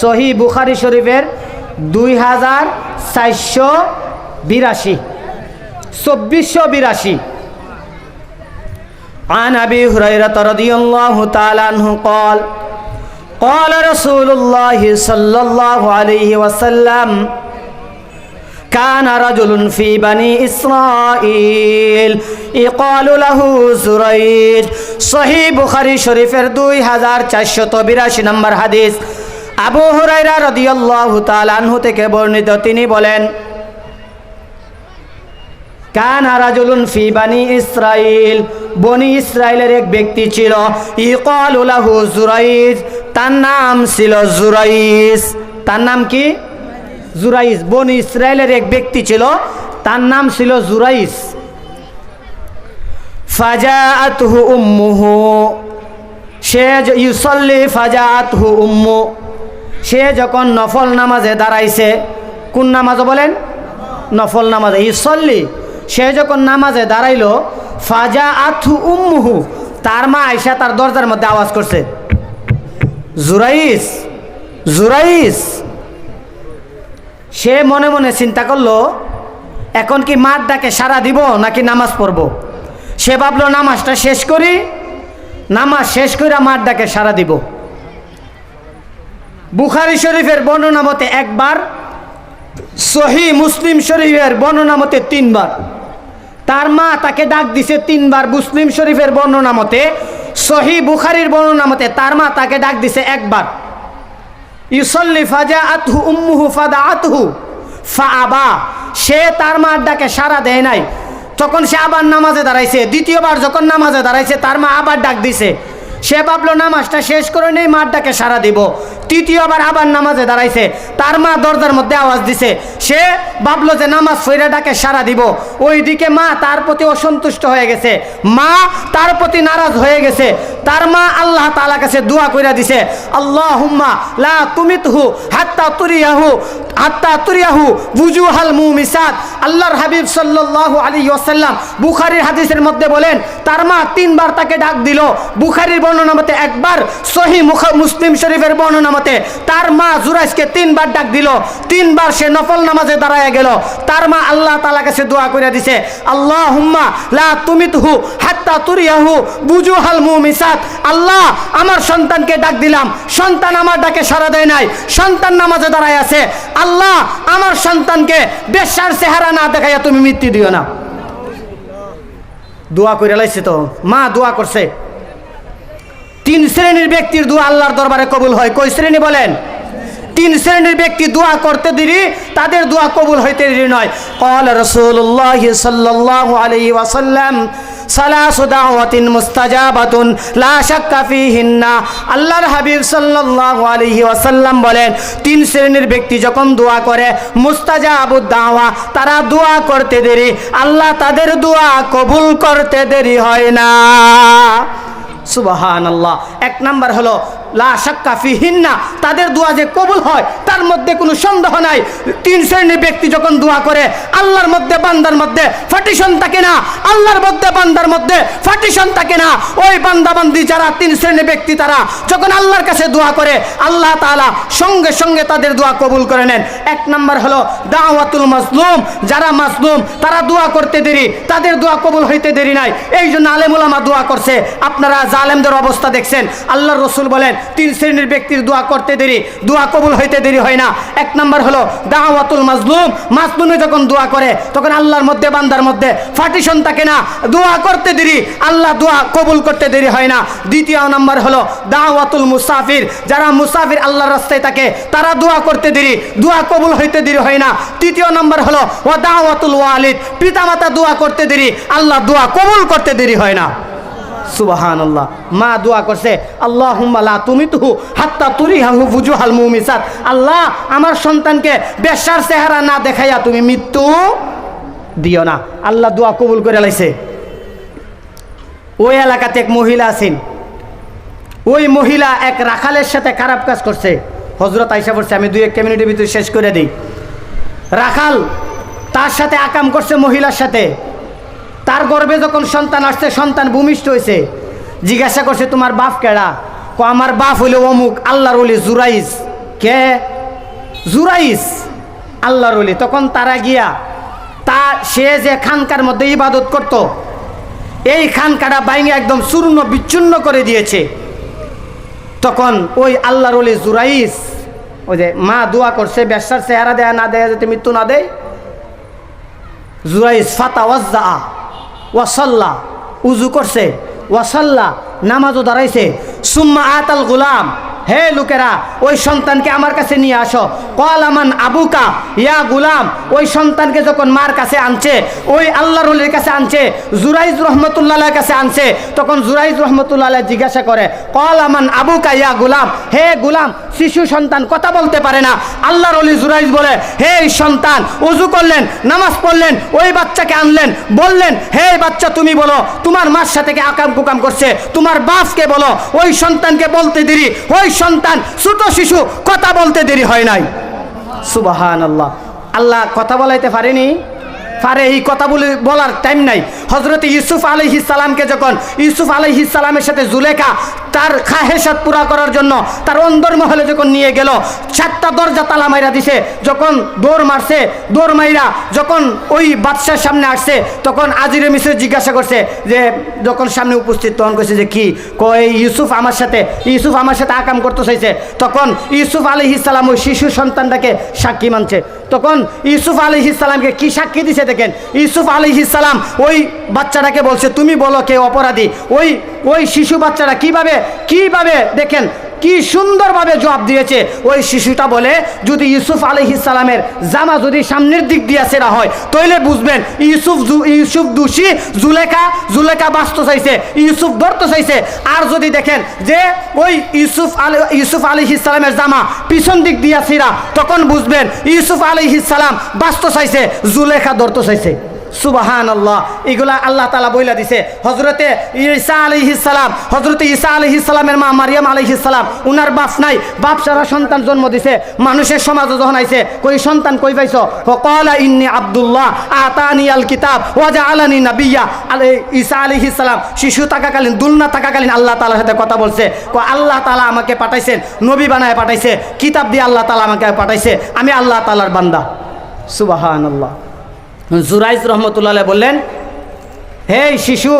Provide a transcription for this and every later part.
সহি বুখারী শরীফের 2482 2482 عن أبي هريرة رضي الله تعالى عنه قال قال رسول الله صلى الله عليه وسلم كان رجل في بني إسرائيل يقال له زريج صحيح বুখারী শরীফের 2482 নম্বর হাদিস আবু হুরায়রা রাদিয়াল্লাহু তাআলা আনহু থেকে বর্ণিত, তিনি বলেন কানা রাজুলুন ফি বানি ইসরাইল, বনি ইসরাইলের এক ব্যক্তি ছিল, ইকালু লাহু জুরাইজ, তার নাম ছিল জুরাইজ। তার নাম কি? জুরাইজ। বনি ইসরাইলের এক ব্যক্তি ছিল, তার নাম ছিল জুরাইজ। ফাজাআতহু উম্মুহু, সে ইউসাল্লি ফাজাআতহু উম্মু, সে যখন নফল নামাজে দাঁড়াইছে, কোন নামাজ বলেন? নফল নামাজে। ইউসাল্লি, সে যখন নামাজে দাঁড়াইলো, ফাজাআতহু উম্মুহু, তার মা আয়েশা তার দরজার মধ্যে আওয়াজ করছে, জুরাইজ জুরাইজ। সে মনে মনে চিন্তা করলো, এখন কি মার ডাকে সাড়া দিব নাকি নামাজ পড়ব? সে ভাবলো নামাজটা শেষ করি, নামাজ শেষ করে মার ডাকে সাড়া দিব। বুখারী শরীফের বর্ণনা মতে একবার, সহিহ মুসলিম শরীফের বর্ণনা মতে 3 বার। তার মা তাকে ডাক দিছে 3 বার। মুসলিম শরীফের বর্ণনা মতে, সহিহ বুখারীর বর্ণনা মতে তার মা তাকে ডাক দিছে একবার। ইউসাল্লি ফাজাআতহু উম্মুহু ফাদাআতহু ফাআবা, সে তার মার ডাকে সাড়া দেয় নাই। তখন সে আবার নামাজে দাঁড়াইছে। দ্বিতীয়বার যখন নামাজে দাঁড়াইছে, তার মা আবার ডাক দিছে। সে ভাবলো নামাজটা শেষ করে নেই, মার ডাকে সাড়া দিব। তৃতীয়বার আবার নামাজে দাঁড়াইছে, তার মা দরজার মধ্যে আওয়াজ দিছে। সে ভাবলো যে নামাজ ফিরে ডাকে সাড়া দিব। ওইদিকে মা তার প্রতি অসন্তুষ্ট হয়ে গেছে, মা তার প্রতি নারাজ হয়ে গেছে। তার মা আল্লাহ তাআলার কাছে দোয়া কইরা দিছে, আল্লাহুম্মা লা তুমিতহু হাত্তা তুরিয়াহু বুজুহাল মুমিসাত। আল্লাহর হাবিব সাল্লাল্লাহু আলাইহি ওয়াসাল্লাম বুখারীর হাদিসের মধ্যে বলেন, তার মা 3 বার তাকে ডাক দিল। বুখারীর বর্ণনা মতে একবার, সহিহ মুসলিম শরীফের বর্ণনা মতে তার মা জুরাইজকে 3 বার ডাক দিল। 3 বার সে নফল নামাজে দাঁড়ায় গেল। তার মা আল্লাহ তাআলার কাছে দোয়া কইরা দিছে, আল্লাহুম্মা লা তুমিতহু হাত্তা তুরিয়াহু বুজুহাল মুমিসাত। আল্লাহ, আমার সন্তানকে ডাক দিলাম, সন্তান আমার ডাকে সাড়া দেয় নাই, সন্তান নামাজে দাঁড়ায় আছে। আল্লাহ, আমার সন্তানকে বেশ্যার চেহারা না দেখাইয়া তুমি মৃত্যু দিও না। দোয়া কইরা লাইছে, তো মা দোয়া করছে। 3 শ্রেণীর ব্যক্তির দোয়া আল্লাহর দরবারে কবুল হয়। কয় শ্রেণী বলেন? 3 শ্রেণীর ব্যক্তি দোয়া করতে দেরি, তাদের দোয়া কবুল হইতে দেরি নয়। ক্বালা রাসূলুল্লাহ সাল্লাল্লাহু আলাইহি ওয়াসাল্লাম সালাসু দাওয়াতিন মুস্তাজাবাতুন লা শাক্কা ফিহিন্না। আল্লাহর হাবিব সাল্লাল্লাহু আলাইহি ওয়াসাল্লাম বলেন, 3 শ্রেণীর ব্যক্তি যখন দোয়া করে, মুস্তাজাবুদ দাওয়া, তারা দোয়া করতে দেরি, আল্লাহ তাদের দোয়া কবুল করতে দেরি হয় না। সুবহানাল্লাহ। 1 নাম্বার হলো লা শাক্কা ফিহিন্না, তাদের দোয়া যে কবুল হয় তার মধ্যে কোনো সন্দেহ নাই। 3 শ্রেণীর ব্যক্তি যখন দোয়া করে, আল্লাহর মধ্যে বান্দার মধ্যে ফাটিশন থাকে না, আল্লাহর মধ্যে বান্দার মধ্যে ফাটিশন থাকে না। ওই বান্দা বান্দি যারা 3 শ্রেণীর ব্যক্তি, তারা যখন আল্লাহর কাছে দোয়া করে, আল্লাহ তাআলা সঙ্গে সঙ্গে তাদের দোয়া কবুল করে নেন। 1 নাম্বার হলো দাওয়াতুল মাজলুম, যারা মাজলুম তারা দোয়া করতে দেরি, তাদের দোয়া কবুল হইতে দেরি নাই। এই জন্য আলেম ওলামা দোয়া করছে। আপনারা জালেমদের অবস্থা দেখছেন। আল্লাহর রাসূল বলেন, 3 শ্রেণীর ব্যক্তির দোয়া করতে দেরি, দোয়া কবুল হইতে দেরি হয় না। 1 নাম্বার হলো দাওয়াতুল মাজলুম, মাজলুমে যখন দোয়া করে তখন আল্লাহর মধ্যে বান্দার মধ্যে ফাটিশন থাকে না, দোয়া করতে দেরি, আল্লাহ দোয়া কবুল করতে দেরি হয় না। 2 নাম্বার হলো দাওয়াতুল মুসাফির, যারা মুসাফির আল্লাহর রাস্তায় থাকে, তারা দোয়া করতে দেরি, দোয়া কবুল হইতে দেরি হয় না। 3 নাম্বার হলো ওয়া দাওয়াতুল ওয়ালিদ, পিতামাতা দোয়া করতে দেরি, আল্লাহ দোয়া কবুল করতে দেরি হয় না। সুবহানাল্লাহ। মা দোয়া করছে, আল্লাহুম্মা লা তুমিতহু হাত্তা তুরিয়াহু বুজুহাল মুমিসাত। আল্লাহ, আমার সন্তানকে বেশ্যার চেহারা না দেখাইয়া তুমি মৃত্যু দিও না। আল্লাহ দোয়া কবুল করে লাইছে। ওই এলাকাতে এক মহিলা আছেন, ওই মহিলা এক রাখালের সাথে খারাপ কাজ করছে। হযরত আয়েশা বলছে, আমি 2-1 মিনিটের ভিতরে শেষ করে দিই। রাখাল তার সাথে আকাম করছে, মহিলার সাথে। তার গর্ভে যখন সন্তান আসছে, সন্তান ভূমিষ্ঠ হয়েছে। জিজ্ঞাসা করছে, তোমার বাপ কেডা? আমার বাপ হইল অমুক আল্লাহর ওলি জুরাইজ। কে? জুরাইস, আল্লাহর ওলি। তখন তারা গিয়া সে যে খানকার মধ্যে ইবাদত করত, এই খানকাটা বাইঙে একদম চূর্ণ বিচ্ছিন্ন করে দিয়েছে। তখন ওই আল্লাহর ওলি জুরাইস, ওই যে মা দোয়া করছে বেশ্যার চেহারা দেয়া না দেয়া যাতে মৃত্যু না দেয়, জুরাইস ফাতা ওয়াজ্জা ওয়াসাল্লা, উজু করছে, ওয়াসাল্লা, নামাজও দাঁড়াইছে। সুম্মা আতাল গুলাম, হে লোকেরা ওই সন্তানকে আমার কাছে নিয়ে আসো। কল আমান আবুকা ইয়া গুলাম, ওই সন্তানকে যখন মার কাছে আনছে, ওই আল্লাহর ওলির কাছে আনছে, জুরাইজ রহমতুল্লাহর কাছে আনছে, তখন জুরাইজ রহমতুল্লাহ জিজ্ঞাসা করে, কল আমান আবুকা ইয়া গুলাম, হে গুলাম, শিশু সন্তান কথা বলতে পারে না। আল্লাহর ওলি জুরাইজ বলে, হে সন্তান, উজু করলেন, নামাজ পড়লেন, ওই বাচ্চাকে আনলেন, বললেন, হে বাচ্চা তুমি বলো তোমার মার সাথে কে আকাম কুকাম করছে, তোমার বাপকে বলো। ওই সন্তানকে বলতে দেরি, ওই সন্তান ছোট শিশু কথা বলতে দেরি হয় নাই। সুবহানাল্লাহ। আল্লাহ কথা বলাইতে পারেনি? পারে। এই কথা বলার টাইম নাই। হযরত ইউসুফ আলাইহিস সালামকে যখন ইউসুফ আলাইহিস সালামের সাথে জুলেখা তার খাহেসাত পুরা করার জন্য তার অন্দরমহলে যখন নিয়ে গেল, 7টা দরজা তালা মাইরা দিছে, যখন দৌড় মারছে, দৌড় মাইরা যখন ওই বাদশার সামনে আসছে, তখন আজিরে মিসর জিজ্ঞাসা করছে যে, যখন সামনে উপস্থিত তখন কইছে যে কি কয়, ইউসুফ আমার সাথে আকাম করতে চাইছে। তখন ইউসুফ আলাইহিস সালাম ওই শিশু সন্তানটাকে সাক্ষী মানছে। তখন ইউসুফ আলাইহিস সালামকে কি সাক্ষী দিছে দেখেন। ইউসুফ আলাইহিস সালাম ওই বাচ্চাটাকে বলছে, তুমি বলো কে অপরাধী। ওই শিশু বাচ্চাটা কিভাবে দেখেন কি সুন্দরভাবে জবাব দিয়েছে। ওই শিশুটা বলে, যদি ইউসুফ আলাইহিস সালামের জামা যদি সামনের দিক দিয়ে সেরা হয় তাহলে বুঝবেন ইউসুফ দোষী, জুলেখা বাঁচতে চাইছে, ইউসুফ ধরতে চাইছে। আর যদি দেখেন যে ওই ইউসুফ আলাইহিস সালামের জামা পিছন দিক দিয়া সেরা, তখন বুঝবেন ইউসুফ আলাইহিস সালাম বাঁচতে চাইছে, জুলেখা ধরতে চাইছে। সুবহানাল্লাহ। এগুলা আল্লাহ তাআলা বইলা দিছে। হযরতে ঈসা আলাইহিস সালামের মা মারিয়াম আলাইহিস সালাম, উনার বাপ নাই, বাপ ছাড়া সন্তান জন্ম দিছে। মানুষের সমাজে যখন আইছে, কই সন্তান কই পাইছো? ক্বালা ইন্নী আব্দুল্লাহ আতানি আল কিতাব ওয়া জাআলানি নাবিয়্যা। ঈসা আলাইহিস সালাম শিশু থাকাকালীন, দুলনা থাকাকালীন আল্লাহ তাআলার সাথে কথা বলছে। আল্লাহ তাআলা আমাকে পাঠাইছেন, নবী বানায় পাঠাইছে, কিতাব দিয়ে আল্লাহ তাআলা আমাকে পাঠাইছে, আমি আল্লাহ তাআলার বান্দা। সুবহানাল্লাহ। জুরাইজ রহমতুল্লাহ বললেন, হে শিশু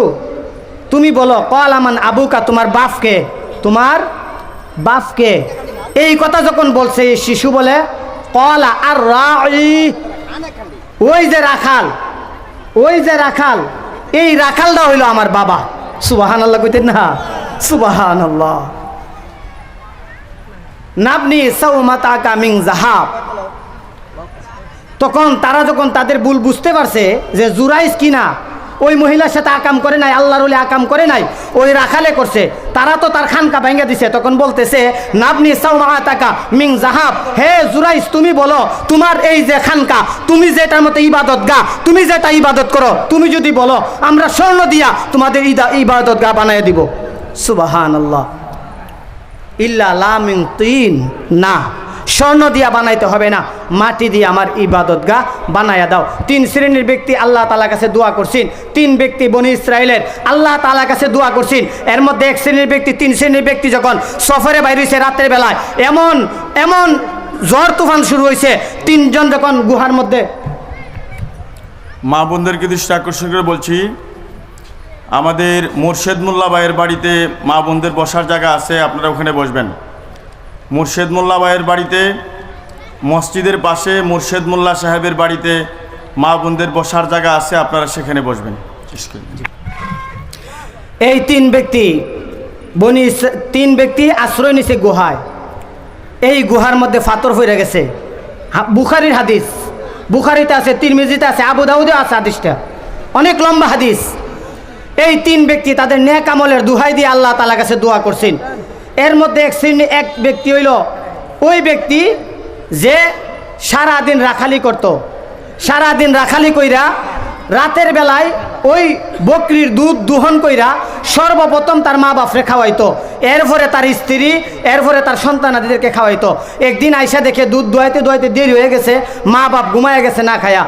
তুমি বলো, কল আমান আবুকা, তোমার বাপকে। এই কথা যখন বলছে, এই শিশু বলে, কলা আর রাঈ, ওই যে রাখাল, এই রাখালটা হইল আমার বাবা। সুবহানাল্লাহ কইতেন না? সুবহানাল্লাহ। নাবনি সাওমাতাকা মিন যাহাব। তখন তারা যখন তাদের ভুল বুঝতে পারছে যে জুরাইজ কিনা ওই মহিলার সাথে আকাম করে নাই, আল্লাহর ওলি আকাম করে নাই, ওই রাখালে করছে, তারা তো তার খানকা ভেঙে দিছে। তখন বলতেছে, নাবনি সাওমাতাকা মিন যাহাব, হে জুরাইজ তুমি বলো তোমার এই যে খানকা, তুমি যেটার মতো ইবাদত গা, তুমি যেটা ইবাদত করো, তুমি যদি বলো আমরা স্বর্ণ দিয়া তোমাদের ইবাদত গা বানায় দিব। সুবহানাল্লাহ। ইল্লা লা মিন তিন, না স্বর্ণ দিয়া বানাইতে হবে না, মাটি দিয়ে আমার ইবাদত গা বানায়া দাও। 3 শ্রেণীর ব্যক্তি আল্লাহ তাআলার কাছে দোয়া করছেন। 3 ব্যক্তি বনি ইসরাইলের আল্লাহ তাআলার কাছে দোয়া করছেন। এর মধ্যে 1 শ্রেণীর ব্যক্তি, 3 শ্রেণীর ব্যক্তি যখন সফরে বাইরে হয়েছে রাতের বেলায়, এমন ঝড় তুফান শুরু হয়েছে, 3 জন যখন গুহার মধ্যে। মা বোনদেরকে দৃষ্টি আকর্ষণ করে বলছি, আমাদের মুর্শেদ মোল্লা ভাইয়ের বাড়িতে মা বোনদের বসার জায়গা আছে, আপনারা ওখানে বসবেন। মুর্শেদ মোল্লা ভাইয়ের বাড়িতে, মসজিদের পাশে মুর্শেদ মোল্লা সাহেবের বাড়িতে মা বোনদের বসার জায়গা আছে, আপনারা সেখানে বসবেন। এই 3 ব্যক্তি আশ্রয় নিছে গুহায়। এই গুহার মধ্যে ফাতর হয়ে গেছে। বুখারীর হাদিস, বুখারীতে আছে, তিরমিজিতে আছে, আবু দাউদে আছে হাদিসটা, অনেক লম্বা হাদিস। এই 3 ব্যক্তি তাদের নেক আমলের দোহাই দিয়ে আল্লাহ তাআলার কাছে দোয়া করছেন। এর মধ্যে এক ব্যক্তি হইল ওই ব্যক্তি যে সারাদিন রাখালি করত। সারাদিন রাখালি কইরা রাতের বেলায় ওই বকরির দুধ দোহন কইরা সর্বপ্রথম তার মা বাপরে খাওয়াইতো, এরপরে তার স্ত্রী, এরপরে তার সন্তানাদিদেরকে খাওয়াইতো। একদিন আইসা দেখে দুধ দোয়াইতে দোয়াইতে দেরি হয়ে গেছে, মা বাপ ঘুমায় গেছে না খায়া।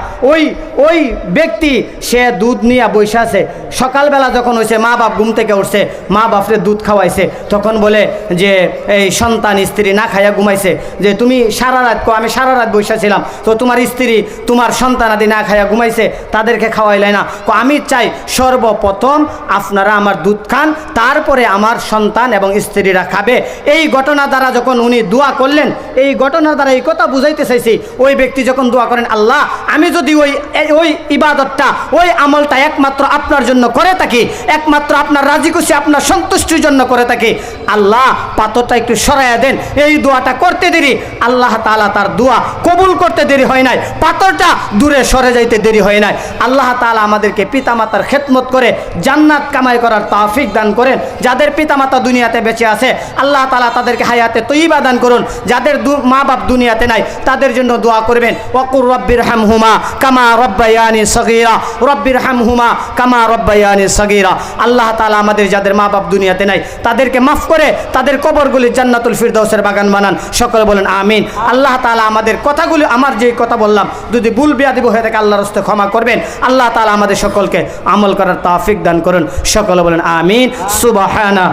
ওই ব্যক্তি সে দুধ নিয়ে বসে আছে। সকালবেলা যখন হয়েছে, মা বাপ ঘুম থেকে উঠছে, মা বাপরে দুধ খাওয়াইছে। তখন বলে যে এই সন্তান স্ত্রী না খাইয়া ঘুমাইছে, যে তুমি সারা রাত, আমি সারা রাত বসেছিলাম, তো তোমার স্ত্রী তোমার সন্তানাদি না খাইয়া ঘুমাইছে, তাদেরকে খাওয়াইলে না। আমি চাই সর্বপ্রথম আপনারা আমার দুধ খান, তারপরে আমার সন্তান এবং স্ত্রীরা খাবে। এই ঘটনা দ্বারা যখন উনি দোয়া করলেন, এই ঘটনা দ্বারা এই কথা বুঝাইতে চাইছি, ওই ব্যক্তি যখন দোয়া করেন, আল্লাহ আমি যদি ওই ইবাদতটা, ওই আমলটা একমাত্র আপনার জন্য করে থাকি, একমাত্র আপনার রাজি খুশি, আপনার সন্তুষ্টির জন্য করে থাকি, আল্লাহ পাথরটা একটু সরাইয়া দেন। এই দোয়াটা করতে দেরি, আল্লাহ তাআলা তার দোয়া কবুল করতে দেরি হয় নাই, পাথরটা দূরে সরে যাইতে দেরি হয় নাই। আল্লাহ তাআলা আমাদেরকে পিতামাতার খেদমত করে জান্নাত কামাই করার তৌফিক দান করেন। যাদের পিতামাতা দুনিয়াতে বেঁচে আছে, আল্লাহ তাআলা তাদেরকে হায়াতে তৈয়বা দান করুন। যাদের মা বাপ দুনিয়াতে নাই, তাদের জন্য দোয়া করবেন, ওয়াকুর রব্বির হামহুমা কামা রব্বায়ানি সগীরা, রব্বির হামহুমা কামা রব্বায়ানি সগীরা। আল্লাহ তাআলা আমাদের যাদের মা বাপ দুনিয়াতে নাই, তাদেরকে মাফ করে তাদের কবরগুলি জান্নাতুল ফিরদাউসের বাগান বানান। সকলে বলেন আমিন। আল্লাহ তাআলা আমাদের কথাগুলি, আমার যে কথা বললাম, যদি ভুল বিয়াদব হয়ে থাকে আল্লাহর হস্তে ক্ষমা করবেন। আল্লাহ তাআলা আমাদের সকলকে আমল করার তৌফিক দান করুন। সকলে বলেন আমিন। সুবহানা।